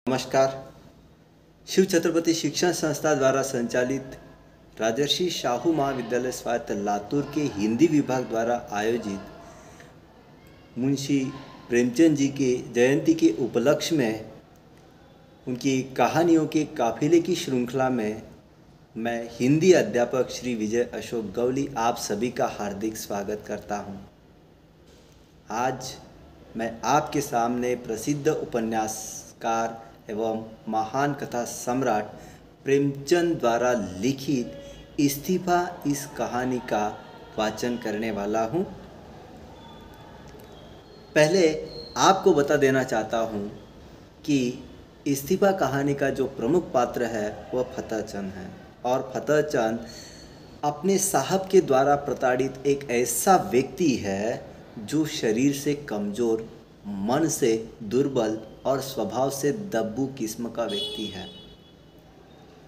नमस्कार। शिव छत्रपति शिक्षण संस्था द्वारा संचालित राजर्षि शाहू महाविद्यालय स्वायत्त लातूर के हिंदी विभाग द्वारा आयोजित मुंशी प्रेमचंद जी के जयंती के उपलक्ष्य में उनकी कहानियों के काफिले की श्रृंखला में मैं हिंदी अध्यापक श्री विजय अशोक गवली आप सभी का हार्दिक स्वागत करता हूं। आज मैं आपके सामने प्रसिद्ध उपन्यासकार एवं महान कथा सम्राट प्रेमचंद द्वारा लिखित इस्तीफा इस कहानी का वाचन करने वाला हूं। पहले आपको बता देना चाहता हूं कि इस्तीफा कहानी का जो प्रमुख पात्र है वह फतेहचंद है और फतेहचंद अपने साहब के द्वारा प्रताड़ित एक ऐसा व्यक्ति है जो शरीर से कमज़ोर, मन से दुर्बल और स्वभाव से दब्बू किस्म का व्यक्ति है।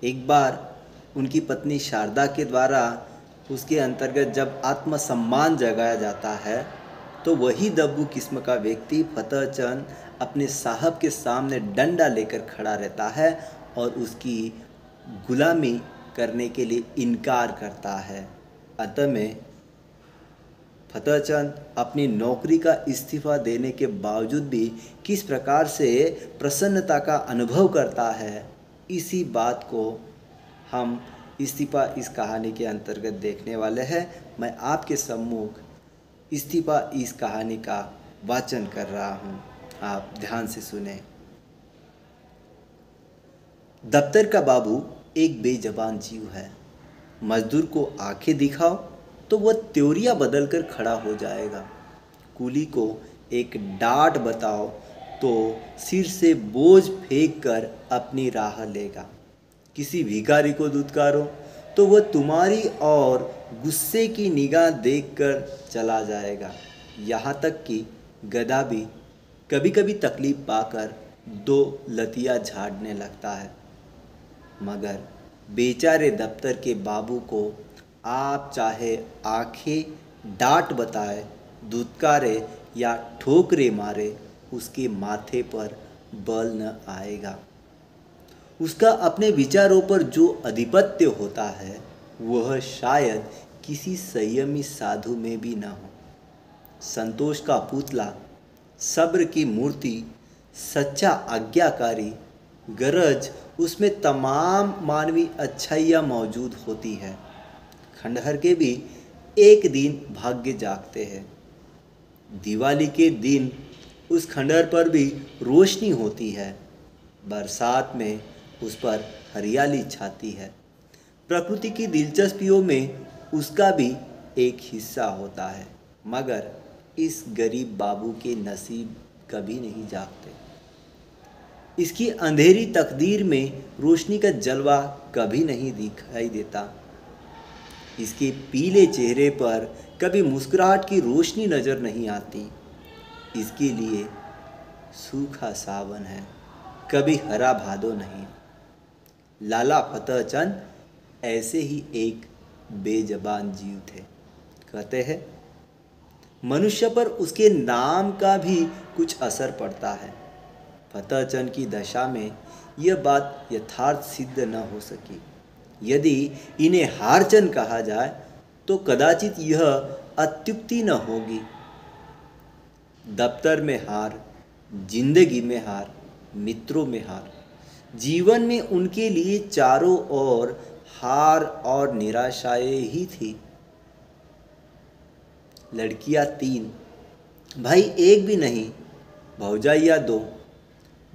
एक बार उनकी पत्नी शारदा के द्वारा उसके अंतर्गत जब आत्मसम्मान जगाया जाता है तो वही दब्बू किस्म का व्यक्ति फतेहचंद अपने साहब के सामने डंडा लेकर खड़ा रहता है और उसकी गुलामी करने के लिए इनकार करता है। अंत में फतेहचंद अपनी नौकरी का इस्तीफा देने के बावजूद भी किस प्रकार से प्रसन्नता का अनुभव करता है, इसी बात को हम इस्तीफा इस कहानी के अंतर्गत देखने वाले हैं। मैं आपके सम्मुख इस्तीफा इस कहानी का वाचन कर रहा हूँ, आप ध्यान से सुने। दफ्तर का बाबू एक बेजबान जीव है। मजदूर को आंखें दिखाओ तो वह त्योरिया बदल कर खड़ा हो जाएगा। कूली को एक डांट बताओ तो सिर से बोझ फेंक कर अपनी राह लेगा। किसी भिखारी को दुत्कारो तो वह तुम्हारी और गुस्से की निगाह देखकर चला जाएगा। यहाँ तक कि गधा भी कभी कभी तकलीफ पाकर दो लतियाँ झाड़ने लगता है। मगर बेचारे दफ्तर के बाबू को आप चाहे आंखें डांट बताए, दुत्कारे या ठोकरे मारे, उसके माथे पर बल न आएगा। उसका अपने विचारों पर जो आधिपत्य होता है वह शायद किसी संयमी साधु में भी न हो। संतोष का पुतला, सब्र की मूर्ति, सच्चा आज्ञाकारी, गरज उसमें तमाम मानवीय अच्छाइयाँ मौजूद होती है। खंडहर के भी एक दिन भाग्य जागते हैं। दिवाली के दिन उस खंडहर पर भी रोशनी होती है। बरसात में उस पर हरियाली छाती है। प्रकृति की दिलचस्पियों में उसका भी एक हिस्सा होता है। मगर इस गरीब बाबू के नसीब कभी नहीं जागते। इसकी अंधेरी तकदीर में रोशनी का जलवा कभी नहीं दिखाई देता। इसके पीले चेहरे पर कभी मुस्कुराहट की रोशनी नज़र नहीं आती। इसके लिए सूखा सावन है, कभी हरा भादो नहीं। लाला फतेहचंद ऐसे ही एक बेजबान जीव थे। कहते हैं मनुष्य पर उसके नाम का भी कुछ असर पड़ता है। फतेहचंद की दशा में यह बात यथार्थ सिद्ध न हो सकी। यदि इन्हें हारचंद कहा जाए तो कदाचित यह अत्युक्ति न होगी। दफ्तर में हार, जिंदगी में हार, मित्रों में हार, जीवन में उनके लिए चारों ओर हार और निराशाएं ही थी। लड़कियां 3, भाई एक भी नहीं, भौजाइयां 2।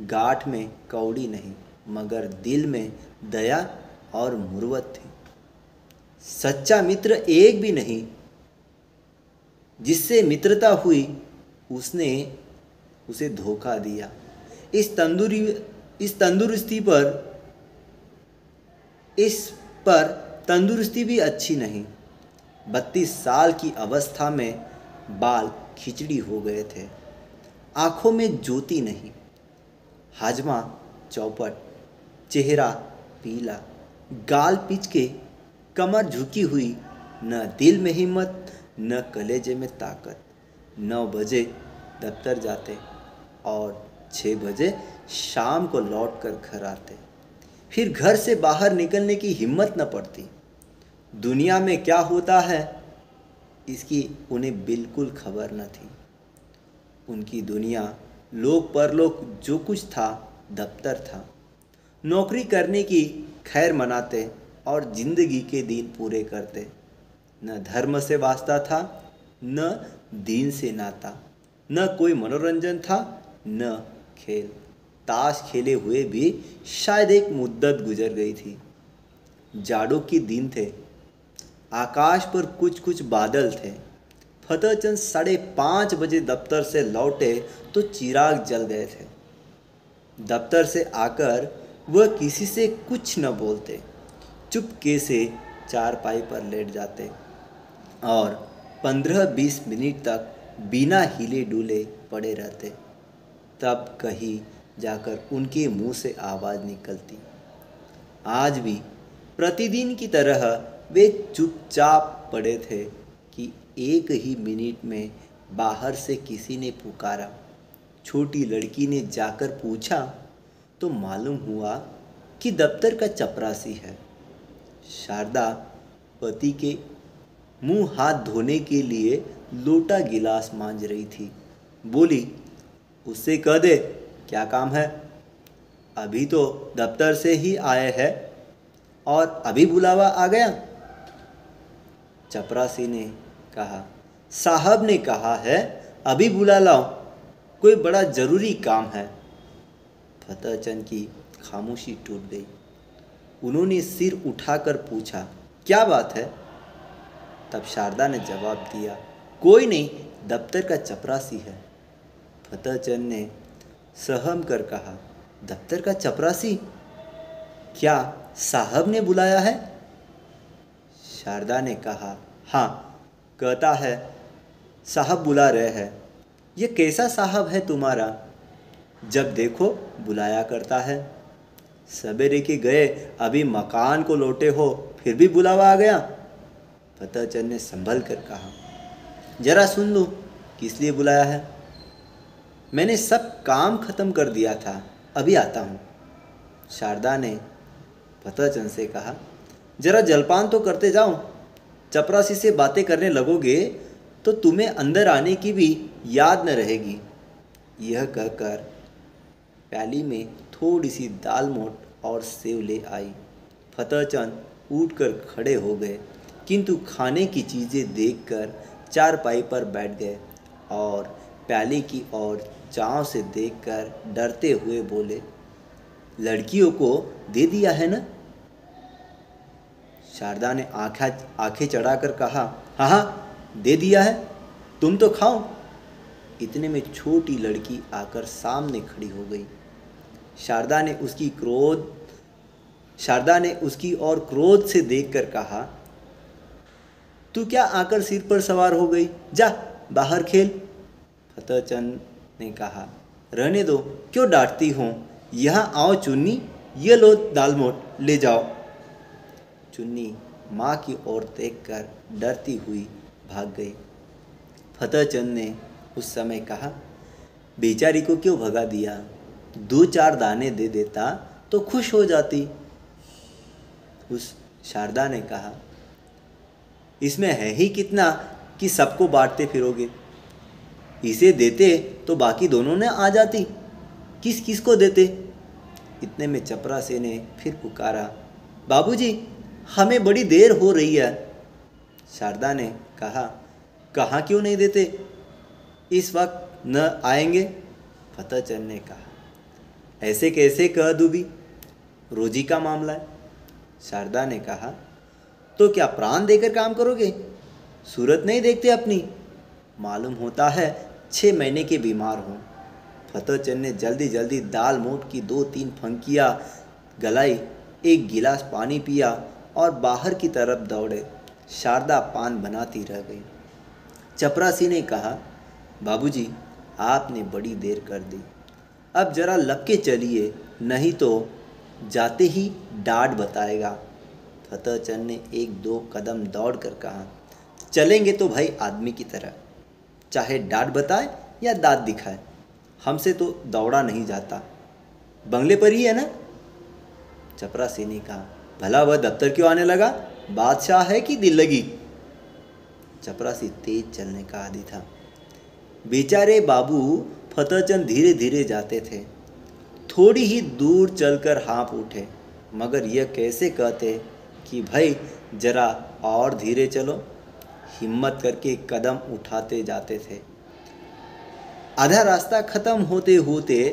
गांठ में कौड़ी नहीं, मगर दिल में दया और मुर्वत थी। सच्चा मित्र एक भी नहीं। जिससे मित्रता हुई उसने उसे धोखा दिया। इस पर तंदुरुस्ती भी अच्छी नहीं। 32 साल की अवस्था में बाल खिचड़ी हो गए थे। आंखों में ज्योति नहीं, हाजमा चौपट, चेहरा पीला, गाल पिचके, कमर झुकी हुई, न दिल में हिम्मत न कलेजे में ताकत। 9 बजे दफ्तर जाते और 6 बजे शाम को लौट कर घर आते। फिर घर से बाहर निकलने की हिम्मत न पड़ती। दुनिया में क्या होता है इसकी उन्हें बिल्कुल खबर न थी। उनकी दुनिया लोक परलोक जो कुछ था दफ्तर था। नौकरी करने की खैर मनाते और जिंदगी के दिन पूरे करते। न धर्म से वास्ता था, न दीन से नाता, न कोई मनोरंजन था, न खेल। ताश खेले हुए भी शायद एक मुद्दत गुजर गई थी। जाड़ों के दिन थे। आकाश पर कुछ कुछ बादल थे। फतेहचंद 5:30 बजे दफ्तर से लौटे तो चिराग जल गए थे। दफ्तर से आकर वह किसी से कुछ न बोलते, चुपके से चारपाई पर लेट जाते और 15-20 मिनट तक बिना हिले डुले पड़े रहते। तब कहीं जाकर उनके मुंह से आवाज़ निकलती। आज भी प्रतिदिन की तरह वे चुपचाप पड़े थे कि एक ही मिनट में बाहर से किसी ने पुकारा। छोटी लड़की ने जाकर पूछा तो मालूम हुआ कि दफ्तर का चपरासी है। शारदा पति के मुंह हाथ धोने के लिए लोटा गिलास मांज रही थी। बोली, उससे कह दे क्या काम है। अभी तो दफ्तर से ही आए हैं और अभी बुलावा आ गया। चपरासी ने कहा, साहब ने कहा है अभी बुला लाओ, कोई बड़ा जरूरी काम है। फतेहचंद की खामोशी टूट गई। उन्होंने सिर उठाकर पूछा, क्या बात है। तब शारदा ने जवाब दिया, कोई नहीं, दफ्तर का चपरासी है। फतेहचंद ने सहम कर कहा, दफ्तर का चपरासी? क्या साहब ने बुलाया है? शारदा ने कहा, हाँ, कहता है साहब बुला रहे हैं। ये कैसा साहब है तुम्हारा, जब देखो बुलाया करता है। सवेरे के गए अभी मकान को लौटे हो फिर भी बुलावा आ गया। फतेहचंद ने संभल कर कहा, जरा सुन लो किस लिए बुलाया है। मैंने सब काम खत्म कर दिया था, अभी आता हूँ। शारदा ने फतेहचंद से कहा, जरा जलपान तो करते जाओ, चपरासी से बातें करने लगोगे तो तुम्हें अंदर आने की भी याद न रहेगी। यह कहकर प्याली में थोड़ी सी दाल मोठ और सेव ले आई। फतेहचंद उठकर खड़े हो गए, किंतु खाने की चीज़ें देखकर चारपाई पर बैठ गए और प्याली की ओर चाव से देखकर डरते हुए बोले, लड़कियों को दे दिया है ना? शारदा ने आंखें चढ़ाकर कहा, हाँ हाँ, दे दिया है, तुम तो खाओ। इतने में छोटी लड़की आकर सामने खड़ी हो गई। शारदा ने उसकी ओर क्रोध से देखकर कहा, तू क्या आकर सिर पर सवार हो गई, जा बाहर खेल। फतेहचंद ने कहा, रहने दो, क्यों डांटती हो, यहाँ आओ चुन्नी, ये लो दालमोट ले जाओ। चुन्नी माँ की ओर देखकर डरती हुई भाग गई। फतेहचंद ने उस समय कहा, बेचारी को क्यों भगा दिया, 2-4 दाने दे देता तो खुश हो जाती। उस शारदा ने कहा, इसमें है ही कितना कि सबको बांटते फिरोगे, इसे देते तो बाकी दोनों ने आ जाती, किस किस को देते। इतने में चपरासी ने फिर पुकारा, बाबूजी, हमें बड़ी देर हो रही है। शारदा ने कहा, कहाँ क्यों नहीं देते, इस वक्त न आएंगे। फतेहचंद ने कहा, ऐसे कैसे कह दूँ भी, रोजी का मामला है। शारदा ने कहा, तो क्या प्राण देकर काम करोगे, सूरत नहीं देखते अपनी, मालूम होता है 6 महीने के बीमार हो। फतेहचंद ने जल्दी जल्दी दाल मोठ की 2-3 फंकियाँ गलाई, एक गिलास पानी पिया और बाहर की तरफ दौड़े। शारदा पान बनाती रह गई। चपरासी ने कहा, बाबूजी, आपने बड़ी देर कर दी, अब जरा लग के चलिए, नहीं तो जाते ही डांट बताएगा। फतेहचंद ने 1-2 कदम दौड़कर कहा, चलेंगे तो भाई आदमी की तरह, चाहे डांट बताए या दांत दिखाए, हमसे तो दौड़ा नहीं जाता। बंगले पर ही है ना? चपरासी ने कहा। भला वह दफ्तर क्यों आने लगा? बादशाह है कि दिल लगी? चपरासी तेज चलने का आदी था। बेचारे बाबू फतेहचंद धीरे धीरे जाते थे। थोड़ी ही दूर चलकर हाँफ उठे, मगर यह कैसे कहते कि भाई जरा और धीरे चलो। हिम्मत करके कदम उठाते जाते थे। आधा रास्ता खत्म होते होते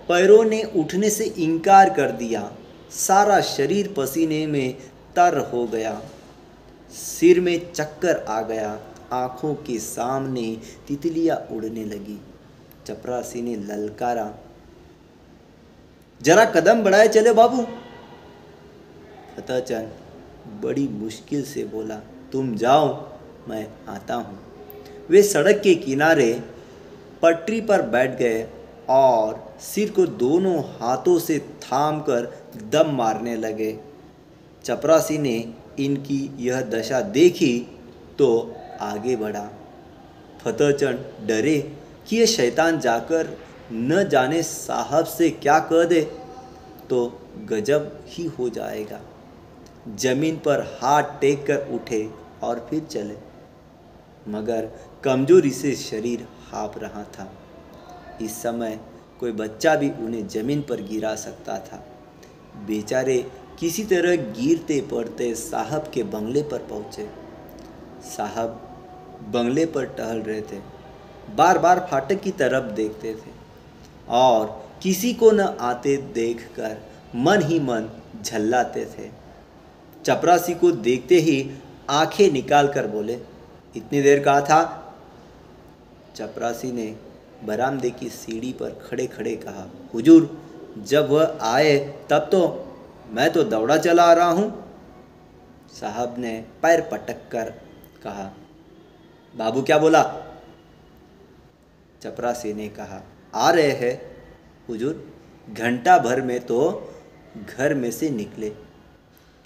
पैरों ने उठने से इनकार कर दिया। सारा शरीर पसीने में तर हो गया। सिर में चक्कर आ गया। आंखों के सामने तितलियां उड़ने लगी। चपरासी ने ललकारा, जरा कदम बढ़ाए चले बाबू। फतेहचंद बड़ी मुश्किल से बोला, तुम जाओ, मैं आता हूँ। वे सड़क के किनारे पटरी पर बैठ गए और सिर को दोनों हाथों से थामकर दम मारने लगे। चपरासी ने इनकी यह दशा देखी तो आगे बढ़ा। फतेहचंद डरे कि यह शैतान जाकर न जाने साहब से क्या कह दे तो गजब ही हो जाएगा। जमीन पर हाथ टेक कर उठे और फिर चले, मगर कमजोरी से शरीर हाँफ रहा था। इस समय कोई बच्चा भी उन्हें जमीन पर गिरा सकता था। बेचारे किसी तरह गिरते पड़ते साहब के बंगले पर पहुँचे। साहब बंगले पर टहल रहे थे। बार बार फाटक की तरफ देखते थे और किसी को न आते देखकर मन ही मन झल्लाते थे। चपरासी को देखते ही आंखें निकाल कर बोले, इतनी देर कहाँ था? चपरासी ने बरामदे की सीढ़ी पर खड़े खड़े कहा, हुजूर जब वह आए तब तो मैं तो दौड़ा चला आ रहा हूँ। साहब ने पैर पटक कर कहा, बाबू क्या बोला? चपरासी ने कहा, आ रहे हैं हुजूर, घंटा भर में तो घर में से निकले।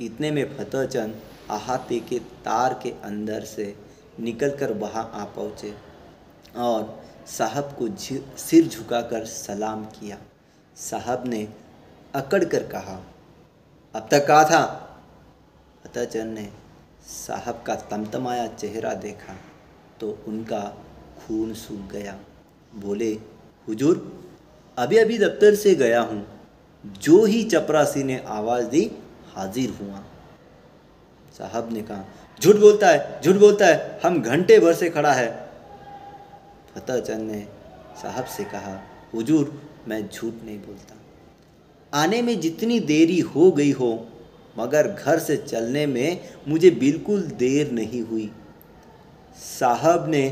इतने में फतेहचंद अहाते के तार के अंदर से निकलकर वहाँ आ पहुँचे और साहब को सिर झुकाकर सलाम किया। साहब ने अकड़ कर कहा, अब तक कहाँ था? फतेहचंद ने साहब का तमतमाया चेहरा देखा तो उनका खून सूख गया। बोले, हुजूर अभी अभी दफ्तर से गया हूँ। जो ही चपरासी ने आवाज़ दी हाजिर हुआ। साहब ने कहा, झूठ बोलता है, झूठ बोलता है, हम घंटे भर से खड़ा है। फतेहचंद ने साहब से कहा, हुजूर मैं झूठ नहीं बोलता। आने में जितनी देरी हो गई हो, मगर घर से चलने में मुझे बिल्कुल देर नहीं हुई। साहब ने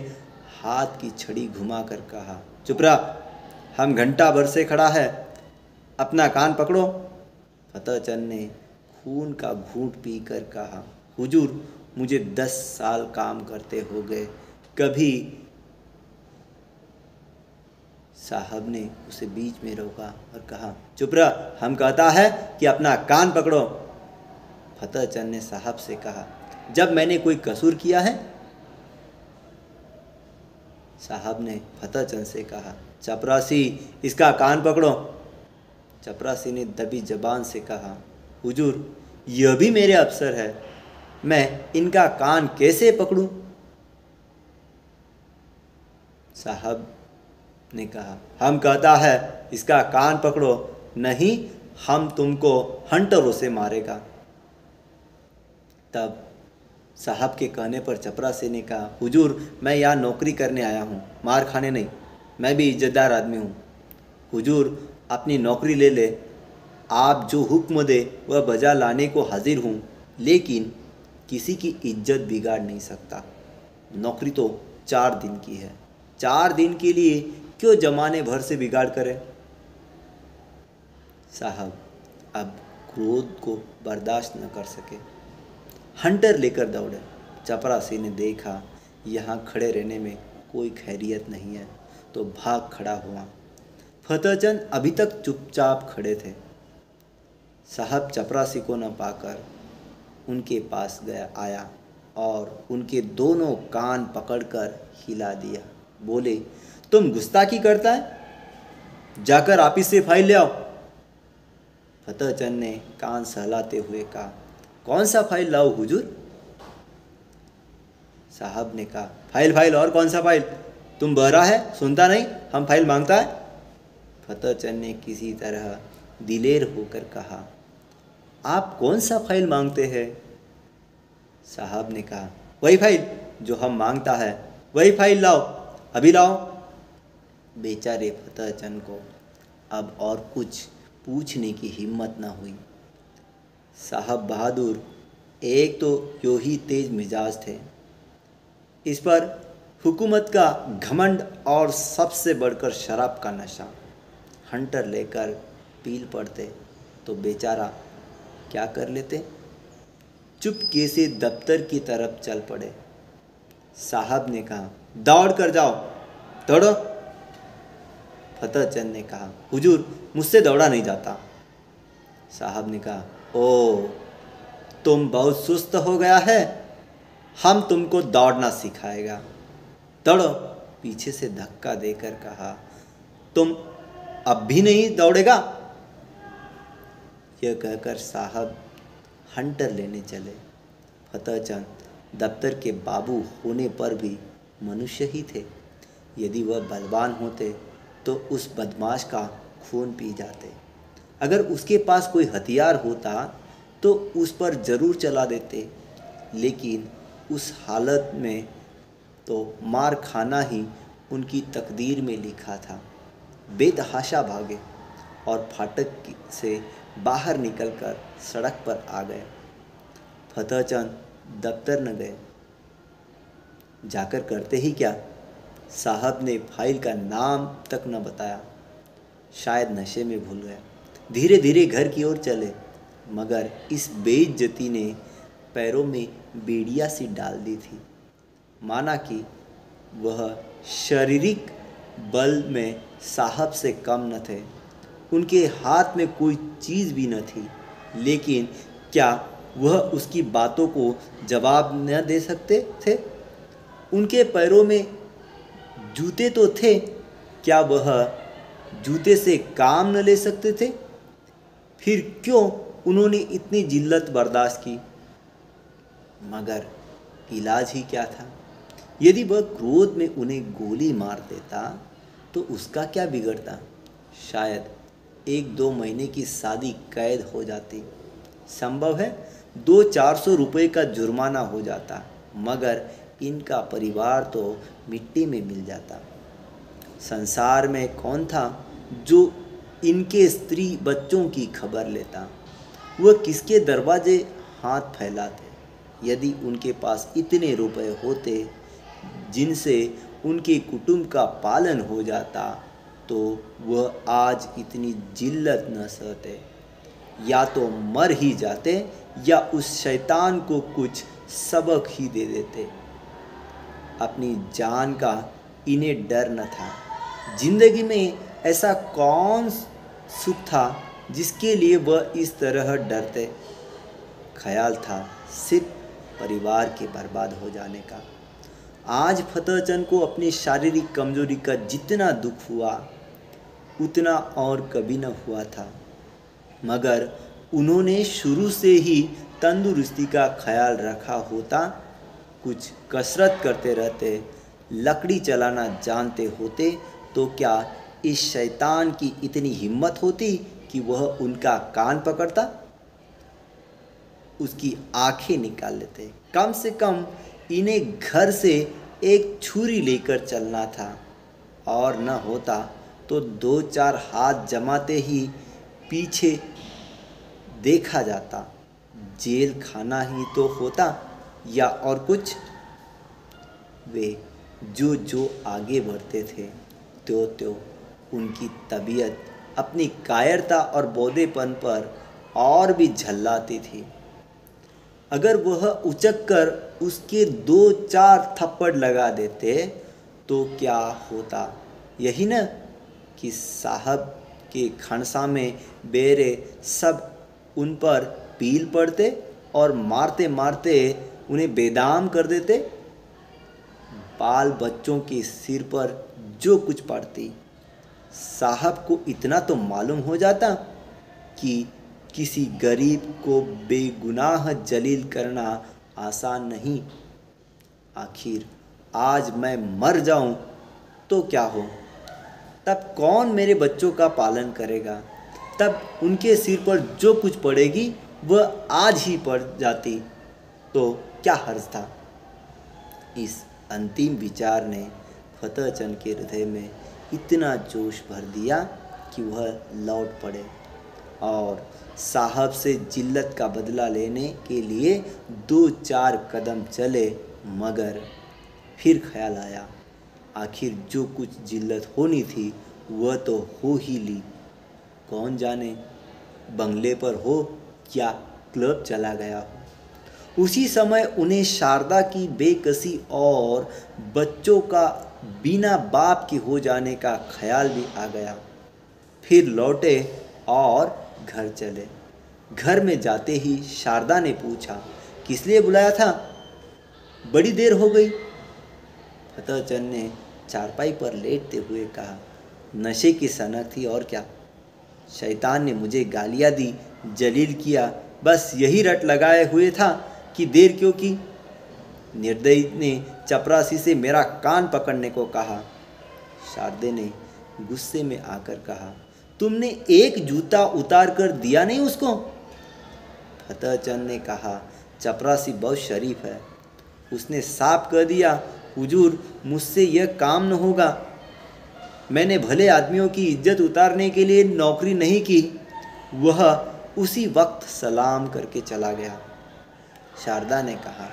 हाथ की छड़ी घुमाकर कहा, चुप रहा, हम घंटा भर से खड़ा है, अपना कान पकड़ो। फतेहचंद ने खून का घूंट पीकर कहा, हुजूर मुझे 10 साल काम करते हो गए, कभी। साहब ने उसे बीच में रोका और कहा, चुप रह, हम कहता है कि अपना कान पकड़ो। फतेहचंद ने साहब से कहा, जब मैंने कोई कसूर किया है? साहब ने फतेहचंद से कहा, चपरासी इसका कान पकड़ो। चपरासी ने दबी जबान से कहा, हुजूर यह भी मेरे अफसर है, मैं इनका कान कैसे पकड़ूं? साहब ने कहा, हम कहता है इसका कान पकड़ो, नहीं हम तुमको हंटरों से मारेगा। तब साहब के कहने पर चपरासी ने कहा, हुजूर मैं यहाँ नौकरी करने आया हूँ, मार खाने नहीं, मैं भी इज्जतदार आदमी हूँ। हुजूर अपनी नौकरी ले ले, आप जो हुक्म दे वह बजा लाने को हाजिर हूँ, लेकिन किसी की इज्जत बिगाड़ नहीं सकता। नौकरी तो 4 दिन की है, 4 दिन के लिए क्यों जमाने भर से बिगाड़ करें। साहब अब क्रोध को बर्दाश्त न कर सके, हंटर लेकर दौड़े। चपरासी ने देखा यहाँ खड़े रहने में कोई खैरियत नहीं है तो भाग खड़ा हुआ। फतेहचंद अभी तक चुपचाप खड़े थे। साहब चपरासी को न पाकर उनके पास आया और उनके दोनों कान पकड़कर हिला दिया। बोले, तुम गुस्ताखी करता है? जाकर ऑफिस से फाइल ले आओ। फतेहचंद ने कान सहलाते हुए कहा, कौन सा फाइल लाओ हुजूर? साहब ने कहा, फाइल फाइल और कौन सा फाइल? तुम बहरा है, सुनता नहीं, हम फाइल मांगता है। फतेहचंद ने किसी तरह दिलेर होकर कहा, आप कौन सा फाइल मांगते हैं? साहब ने कहा, वही फाइल जो हम मांगता है, वही फाइल लाओ, अभी लाओ। बेचारे फतेहचंद को अब और कुछ पूछने की हिम्मत न हुई। साहब बहादुर एक तो यूं ही तेज मिजाज थे, इस पर हुकूमत का घमंड और सबसे बढ़कर शराब का नशा। हंटर लेकर पील पड़ते तो बेचारा क्या कर लेते? चुपके से दफ्तर की तरफ चल पड़े। साहब ने कहा, दौड़ कर जाओ, दौड़ो। फतेहचंद ने कहा, हुजूर मुझसे दौड़ा नहीं जाता। साहब ने कहा, ओ तुम बहुत सुस्त हो गया है, हम तुमको दौड़ना सिखाएगा, दौड़ो। पीछे से धक्का देकर कहा, तुम अब भी नहीं दौड़ेगा? यह कहकर साहब हंटर लेने चले। फतेहचंद दफ्तर के बाबू होने पर भी मनुष्य ही थे। यदि वह बलवान होते तो उस बदमाश का खून पी जाते। अगर उसके पास कोई हथियार होता तो उस पर ज़रूर चला देते, लेकिन उस हालत में तो मार खाना ही उनकी तकदीर में लिखा था। बेतहाशा भागे और फाटक से बाहर निकलकर सड़क पर आ गए। फतेहचंद दफ्तर न गए। जाकर करते ही क्या? साहब ने फाइल का नाम तक न बताया। शायद नशे में भूल गया। धीरे धीरे घर की ओर चले, मगर इस बेइज्जती ने पैरों में बेड़ियाँ सी डाल दी थी। माना कि वह शारीरिक बल में साहब से कम न थे, उनके हाथ में कोई चीज़ भी न थी, लेकिन क्या वह उसकी बातों को जवाब न दे सकते थे? उनके पैरों में जूते तो थे, क्या वह जूते से काम न ले सकते थे? फिर क्यों उन्होंने इतनी जिल्लत बर्दाश्त की? मगर इलाज ही क्या था? यदि वह क्रोध में उन्हें गोली मार देता तो उसका क्या बिगड़ता? शायद 1-2 महीने की शादी कैद हो जाती। संभव है 200-400 रुपये का जुर्माना हो जाता, मगर इनका परिवार तो मिट्टी में मिल जाता। संसार में कौन था जो इनके स्त्री बच्चों की खबर लेता? वह किसके दरवाजे हाथ फैलाते? यदि उनके पास इतने रुपए होते जिनसे उनके कुटुंब का पालन हो जाता तो वह आज इतनी जिल्लत न सहते। या तो मर ही जाते या उस शैतान को कुछ सबक ही दे देते। अपनी जान का इन्हें डर न था। जिंदगी में ऐसा कौन सुख था जिसके लिए वह इस तरह डरते? ख्याल था सिर्फ परिवार के बर्बाद हो जाने का। आज फतेहचंद को अपनी शारीरिक कमजोरी का जितना दुख हुआ उतना और कभी न हुआ था, मगर उन्होंने शुरू से ही तंदुरुस्ती का ख्याल रखा होता, कुछ कसरत करते रहते, लकड़ी चलाना जानते होते तो क्या इस शैतान की इतनी हिम्मत होती कि वह उनका कान पकड़ता, उसकी आंखें निकाल लेते। कम से कम इन्हें घर से एक छुरी लेकर चलना था, और न होता तो 2-4 हाथ जमाते ही पीछे देखा जाता। जेल खाना ही तो होता या और कुछ। वे जो जो आगे बढ़ते थे त्यों त्यों उनकी तबीयत अपनी कायरता और बौधेपन पर और भी झल्लाती थी। अगर वह उचक कर उसके 2-4 थप्पड़ लगा देते तो क्या होता? यही न कि साहब के खनसा में बेरे सब उन पर पील पड़ते और मारते मारते उन्हें बेदाम कर देते। बाल बच्चों के सिर पर जो कुछ पड़ती साहब को इतना तो मालूम हो जाता कि किसी गरीब को बेगुनाह जलील करना आसान नहीं। आखिर आज मैं मर जाऊं तो क्या हो, तब कौन मेरे बच्चों का पालन करेगा? तब उनके सिर पर जो कुछ पड़ेगी वह आज ही पड़ जाती तो क्या हर्ज था। इस अंतिम विचार ने फतेहचंद के हृदय में इतना जोश भर दिया कि वह लौट पड़े और साहब से जिल्लत का बदला लेने के लिए 2-4 कदम चले, मगर फिर ख्याल आया आखिर जो कुछ जिल्लत होनी थी वह तो हो ही ली। कौन जाने बंगले पर हो या क्लब चला गया हो। उसी समय उन्हें शारदा की बेकसी और बच्चों का बिना बाप के हो जाने का ख्याल भी आ गया। फिर लौटे और घर चले। घर में जाते ही शारदा ने पूछा, किस लिए बुलाया था? बड़ी देर हो गई। फतेहचंद ने चारपाई पर लेटते हुए कहा, नशे की सनक थी और क्या। शैतान ने मुझे गालियाँ दी, जलील किया, बस यही रट लगाए हुए था कि देर क्यों की। निर्दयी ने चपरासी से मेरा कान पकड़ने को कहा। शारदे ने गुस्से में आकर कहा, तुमने एक जूता उतार कर दिया नहीं उसको? फतेहचंद ने कहा, चपरासी बहुत शरीफ है, उसने साफ कह दिया, हुजूर मुझसे यह काम न होगा। मैंने भले आदमियों की इज्जत उतारने के लिए नौकरी नहीं की। वह उसी वक्त सलाम करके चला गया। शारदा ने कहा,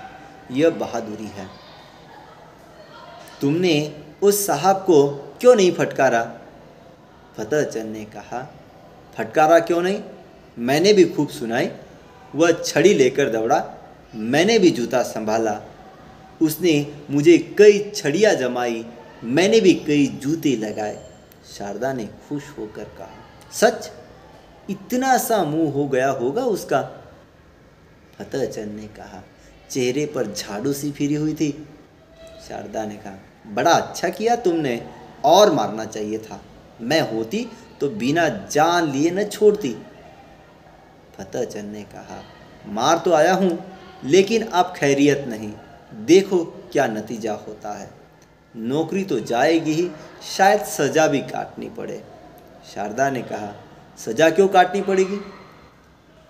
यह बहादुरी है, तुमने उस साहब को क्यों नहीं फटकारा? फतेहचंद ने कहा, फटकारा क्यों नहीं, मैंने भी खूब सुनाई। वह छड़ी लेकर दौड़ा, मैंने भी जूता संभाला। उसने मुझे कई छड़ियाँ जमाई, मैंने भी कई जूते लगाए। शारदा ने खुश होकर कहा, सच? इतना सा मुंह हो गया होगा उसका? फतेहचंद ने कहा, चेहरे पर झाड़ू सी फिरी हुई थी। शारदा ने कहा, बड़ा अच्छा किया तुमने, और मारना चाहिए था। मैं होती तो बिना जान लिए न छोड़ती। फतेहचंद ने कहा, मार तो आया हूँ, लेकिन अब खैरियत नहीं। देखो क्या नतीजा होता है। नौकरी तो जाएगी ही, शायद सज़ा भी काटनी पड़े। शारदा ने कहा, सज़ा क्यों काटनी पड़ेगी?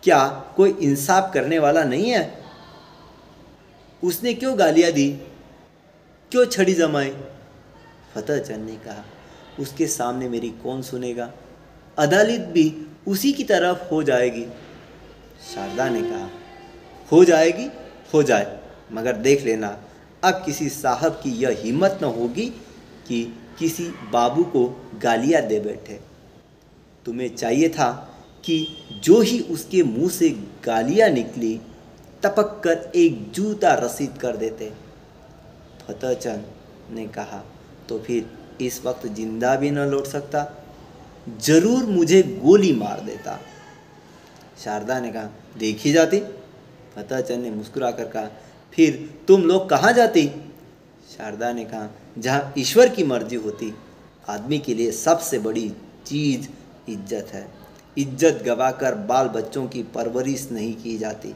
क्या कोई इंसाफ करने वाला नहीं है? उसने क्यों गालियाँ दी, क्यों छड़ी जमाई? फतेहचंद ने कहा, उसके सामने मेरी कौन सुनेगा? अदालत भी उसी की तरफ हो जाएगी। शारदा ने कहा, हो जाएगी, हो जाए, मगर देख लेना अब किसी साहब की यह हिम्मत न होगी कि किसी बाबू को गालियाँ दे बैठे। तुम्हें चाहिए था कि जो ही उसके मुंह से गालियाँ निकली, टपक कर एक जूता रसीद कर देते। फतेहचंद ने कहा, तो फिर इस वक्त जिंदा भी न लौट सकता, जरूर मुझे गोली मार देता। शारदा ने कहा, देखी जाती। फतेहचंद ने मुस्कुराकर कहा, फिर तुम लोग कहाँ जाती? शारदा ने कहा, जहाँ ईश्वर की मर्जी होती। आदमी के लिए सबसे बड़ी चीज़ इज्जत है। इज्जत गवाकर बाल बच्चों की परवरिश नहीं की जाती।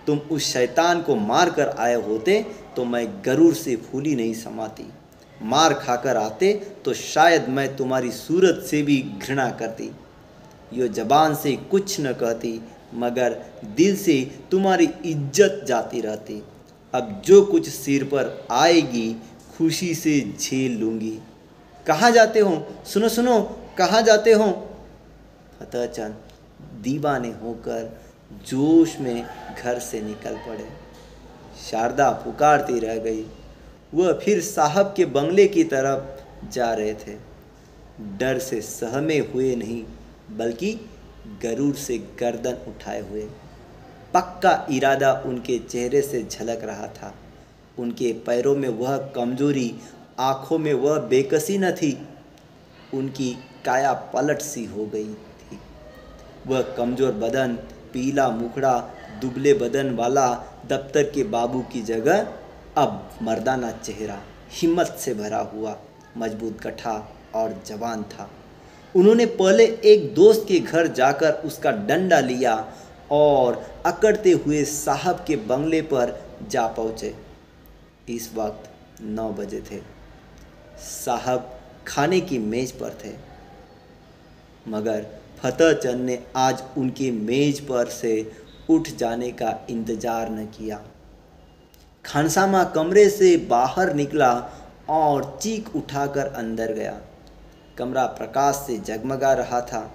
तुम उस शैतान को मार कर आए होते तो मैं गरूर से फूली नहीं समाती। मार खाकर आते तो शायद मैं तुम्हारी सूरत से भी घृणा करती। यो जबान से कुछ न कहती, मगर दिल से तुम्हारी इज्जत जाती रहती। अब जो कुछ सिर पर आएगी खुशी से झेल लूँगी। कहाँ जाते हो? सुनो सुनो, कहाँ जाते हो? फतेहचंद दीवाने होकर जोश में घर से निकल पड़े। शारदा पुकारती रह गई। वह फिर साहब के बंगले की तरफ जा रहे थे, डर से सहमे हुए नहीं, बल्कि गरूर से गर्दन उठाए हुए। पक्का इरादा उनके चेहरे से झलक रहा था। उनके पैरों में वह कमजोरी, आँखों में वह बेकसी न थी। उनकी काया पलट सी हो गई थी। वह कमज़ोर बदन, पीला मुखड़ा, दुबले बदन वाला दफ्तर के बाबू की जगह अब मर्दाना चेहरा, हिम्मत से भरा हुआ, मजबूत गठा और जवान था। उन्होंने पहले एक दोस्त के घर जाकर उसका डंडा लिया और अकड़ते हुए साहब के बंगले पर जा पहुँचे। इस वक्त 9 बजे थे। साहब खाने की मेज पर थे, मगर फतेहचंद ने आज उनकी मेज पर से उठ जाने का इंतजार न किया। खानसामा कमरे से बाहर निकला और चीख उठाकर अंदर गया। कमरा प्रकाश से जगमगा रहा था।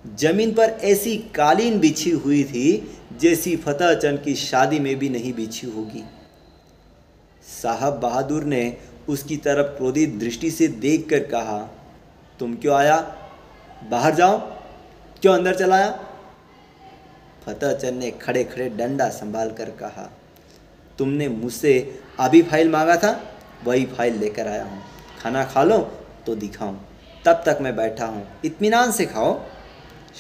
जमीन पर ऐसी कालीन बिछी हुई थी जैसी फतेहचंद की शादी में भी नहीं बिछी होगी। साहब बहादुर ने उसकी तरफ क्रोधित दृष्टि से देखकर कहा, तुम क्यों आया? बाहर जाओ। क्यों अंदर चलाया? फतेहचंद ने खड़े खड़े डंडा संभाल कर कहा, तुमने मुझसे अभी फाइल मांगा था, वही फाइल लेकर आया हूँ। खाना खा लो तो दिखाऊं। तब तक मैं बैठा हूँ, इत्मीनान से खाओ।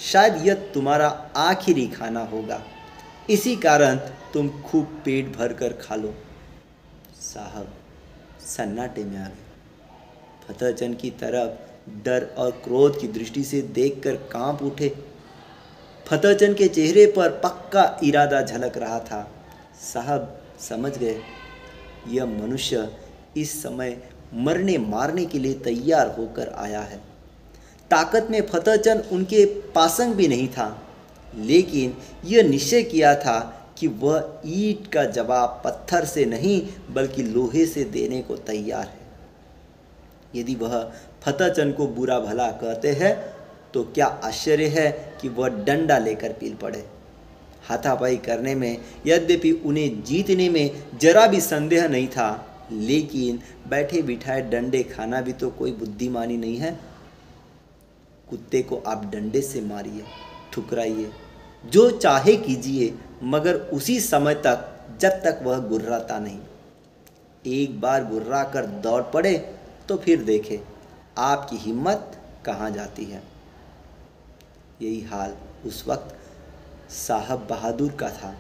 शायद यह तुम्हारा आखिरी खाना होगा, इसी कारण तुम खूब पेट भर कर खा लो। साहब सन्नाटे में आ गए। फतेहचंद की तरफ डर और क्रोध की दृष्टि से देखकर कांप उठे। फतेहचंद के चेहरे पर पक्का इरादा झलक रहा था। साहब समझ गए, यह मनुष्य इस समय मरने मारने के लिए तैयार होकर आया है। ताकत में फतेहचंद उनके पासंग भी नहीं था, लेकिन यह निश्चय किया था कि वह ईंट का जवाब पत्थर से नहीं बल्कि लोहे से देने को तैयार है। यदि वह फतेहचंद को बुरा भला कहते हैं तो क्या आश्चर्य है कि वह डंडा लेकर पील पड़े। हाथापाई करने में यद्यपि उन्हें जीतने में जरा भी संदेह नहीं था, लेकिन बैठे बिठाए डंडे खाना भी तो कोई बुद्धिमानी नहीं है। कुत्ते को आप डंडे से मारिए, ठुकराइए, जो चाहे कीजिए, मगर उसी समय तक जब तक वह गुर्राता नहीं। एक बार गुर्रा कर दौड़ पड़े तो फिर देखे आपकी हिम्मत कहाँ जाती है। यही हाल उस वक्त साहब बहादुर का था।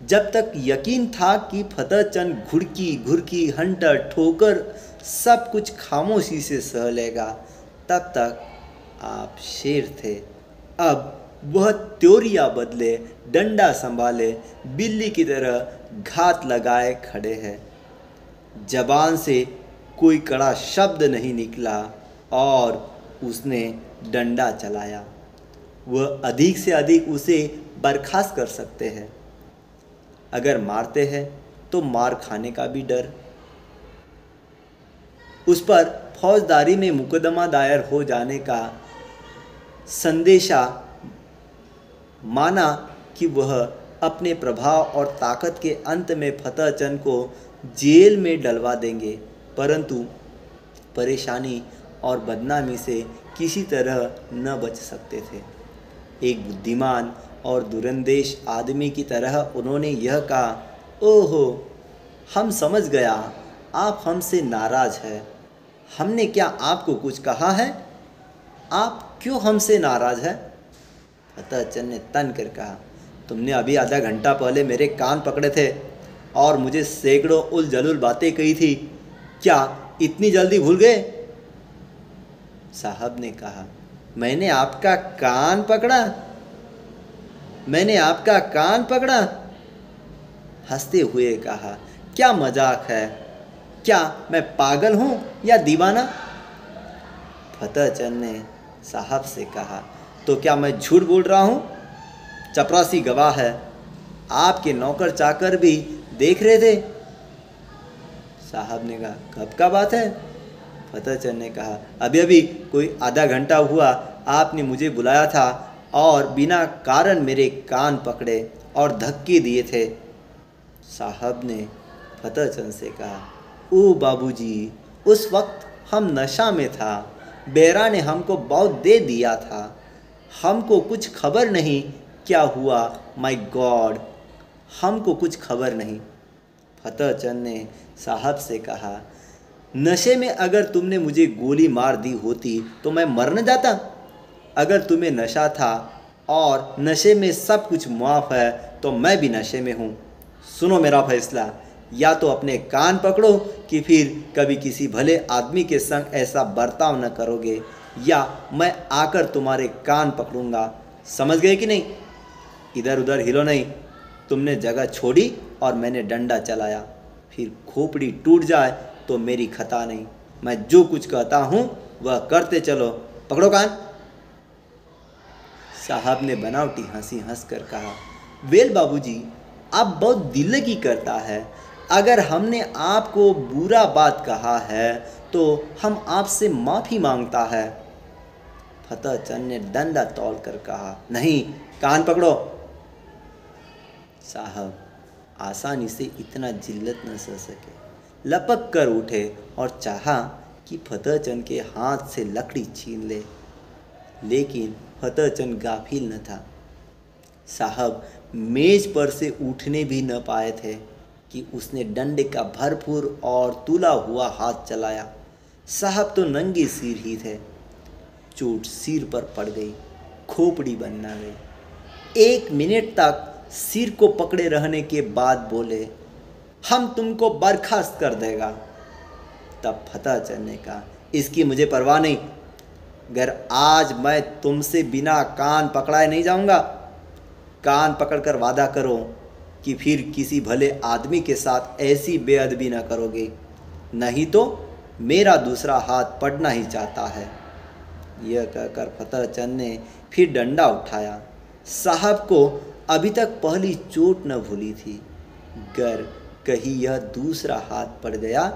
जब तक यकीन था कि फतेहचंद घुड़की घुड़की हंटर ठोकर सब कुछ खामोशी से सह लेगा, तब तक आप शेर थे। अब वह त्योरिया बदले, डंडा संभाले, बिल्ली की तरह घात लगाए खड़े हैं। जबान से कोई कड़ा शब्द नहीं निकला और उसने डंडा चलाया। वह अधिक से अधिक उसे बर्खास्त कर सकते हैं। अगर मारते हैं तो मार खाने का भी डर। उस पर फौजदारी में मुकदमा दायर हो जाने का संदेशा माना कि वह अपने प्रभाव और ताकत के अंत में फतेहचंद को जेल में डलवा देंगे, परंतु परेशानी और बदनामी से किसी तरह न बच सकते थे। एक बुद्धिमान और दुरंदेश आदमी की तरह उन्होंने यह कहा, ओहो, हम समझ गया, आप हमसे नाराज़ हैं। हमने क्या आपको कुछ कहा है? आप क्यों हमसे नाराज़ हैं? फतेहचंद ने तन कर कहा, तुमने अभी आधा घंटा पहले मेरे कान पकड़े थे और मुझे सैकड़ों उल जलूल बातें कही थी। क्या इतनी जल्दी भूल गए? साहब ने कहा, मैंने आपका कान पकड़ा? मैंने आपका कान पकड़ा? हंसते हुए कहा, क्या मजाक है? क्या मैं पागल हूँ या दीवाना? फतेहचंद ने साहब से कहा, तो क्या मैं झूठ बोल रहा हूँ? चपरासी गवाह है, आपके नौकर चाकर भी देख रहे थे। साहब ने कहा, कब का बात है? फतेहचंद ने कहा, अभी अभी कोई आधा घंटा हुआ आपने मुझे बुलाया था और बिना कारण मेरे कान पकड़े और धक्के दिए थे। साहब ने फतेहचंद से कहा, ओ बाबूजी, उस वक्त हम नशा में था, बेरा ने हमको बहुत दे दिया था, हमको कुछ खबर नहीं क्या हुआ। माय गॉड, हमको कुछ खबर नहीं। फतेहचंद ने साहब से कहा, नशे में अगर तुमने मुझे गोली मार दी होती तो मैं मर न जाता। अगर तुम्हें नशा था और नशे में सब कुछ माफ़ है तो मैं भी नशे में हूँ। सुनो मेरा फैसला, या तो अपने कान पकड़ो कि फिर कभी किसी भले आदमी के संग ऐसा बर्ताव न करोगे, या मैं आकर तुम्हारे कान पकड़ूंगा। समझ गए कि नहीं? इधर उधर हिलो नहीं। तुमने जगह छोड़ी और मैंने डंडा चलाया, फिर खोपड़ी टूट जाए तो मेरी खता नहीं। मैं जो कुछ कहता हूँ वह करते चलो। पकड़ो कान। साहब ने बनावटी हंसी हंसकर कहा, वेल बाबूजी, आप बहुत दिल लगी करता है। अगर हमने आपको बुरा बात कहा है तो हम आपसे माफ़ी मांगता है। फतेहचंद ने डंडा तोल कर कहा, नहीं, कान पकड़ो। साहब आसानी से इतना जिल्लत न सह सके, लपक कर उठे और चाहा कि फतेहचंद के हाथ से लकड़ी छीन ले, लेकिन फतेहचंद गाफिल न था। साहब मेज पर से उठने भी न पाए थे कि उसने डंडे का भरपूर और तुला हुआ हाथ चलाया। साहब तो नंगे सिर ही थे। चोट सिर पर पड़ गई, खोपड़ी बनना गई। 1 मिनट तक सिर को पकड़े रहने के बाद बोले, हम तुमको बर्खास्त कर देगा। तब फतेहचंद ने कहा, इसकी मुझे परवाह नहीं। अगर आज मैं तुमसे बिना कान पकड़ाए नहीं जाऊंगा, कान पकड़कर वादा करो कि फिर किसी भले आदमी के साथ ऐसी बेअदबी न करोगे, नहीं तो मेरा दूसरा हाथ पड़ना ही चाहता है। यह कहकर फतेहचंद ने फिर डंडा उठाया। साहब को अभी तक पहली चोट न भूली थी। अगर कहीं यह दूसरा हाथ पड़ गया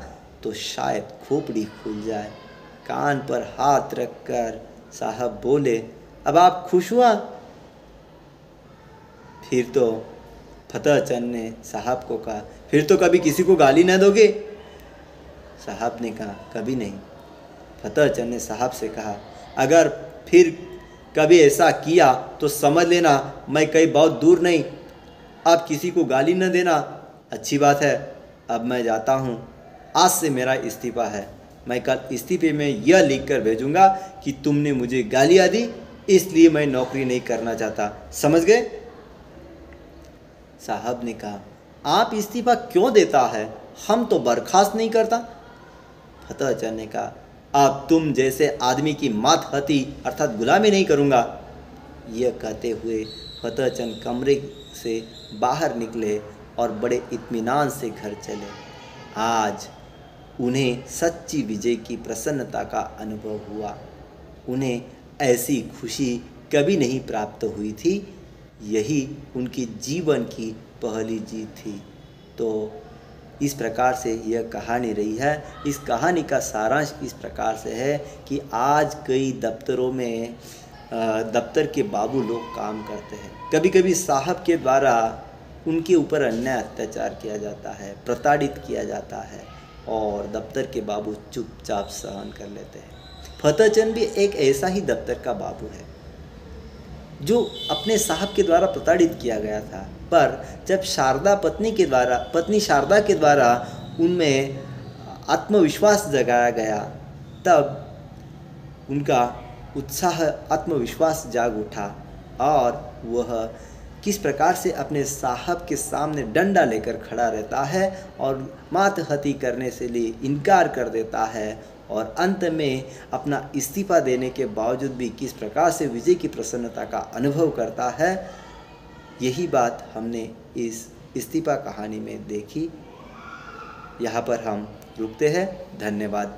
तो शायद खोपड़ी खुल जाए। कान पर हाथ रखकर साहब बोले, अब आप खुश हुआ? फिर तो फतेहचंद ने साहब को कहा, फिर तो कभी किसी को गाली न दोगे? साहब ने कहा, कभी नहीं। फतेहचंद ने साहब से कहा, अगर फिर कभी ऐसा किया तो समझ लेना मैं कहीं बहुत दूर नहीं। अब किसी को गाली न देना। अच्छी बात है, अब मैं जाता हूँ। आज से मेरा इस्तीफ़ा है। मैं कल इस्तीफे में यह लिख कर भेजूँगा कि तुमने मुझे गालियाँ दी, इसलिए मैं नौकरी नहीं करना चाहता। समझ गए? साहब ने कहा, आप इस्तीफ़ा क्यों देता है? हम तो बर्खास्त नहीं करता। फतेहचंद ने कहा, अब तुम जैसे आदमी की मात हती अर्थात गुलामी नहीं करूँगा। यह कहते हुए फतेहचंद कमरे से बाहर निकले और बड़े इत्मीनान से घर चले। आज उन्हें सच्ची विजय की प्रसन्नता का अनुभव हुआ। उन्हें ऐसी खुशी कभी नहीं प्राप्त हुई थी। यही उनके जीवन की पहली जीत थी। तो इस प्रकार से यह कहानी रही है। इस कहानी का सारांश इस प्रकार से है कि आज कई दफ्तरों में दफ्तर के बाबू लोग काम करते हैं। कभी कभी साहब के द्वारा उनके ऊपर अन्याय अत्याचार किया जाता है, प्रताड़ित किया जाता है और दफ्तर के बाबू चुपचाप सहन कर लेते हैं। फतेहचंद भी एक ऐसा ही दफ्तर का बाबू है जो अपने साहब के द्वारा प्रताड़ित किया गया था, पर जब पत्नी शारदा के द्वारा उनमें आत्मविश्वास जगाया गया, तब उनका उत्साह आत्मविश्वास जाग उठा और वह किस प्रकार से अपने साहब के सामने डंडा लेकर खड़ा रहता है और मातहती करने से लिए इनकार कर देता है और अंत में अपना इस्तीफ़ा देने के बावजूद भी किस प्रकार से विजय की प्रसन्नता का अनुभव करता है। यही बात हमने इस इस्तीफ़ा कहानी में देखी। यहाँ पर हम रुकते हैं। धन्यवाद।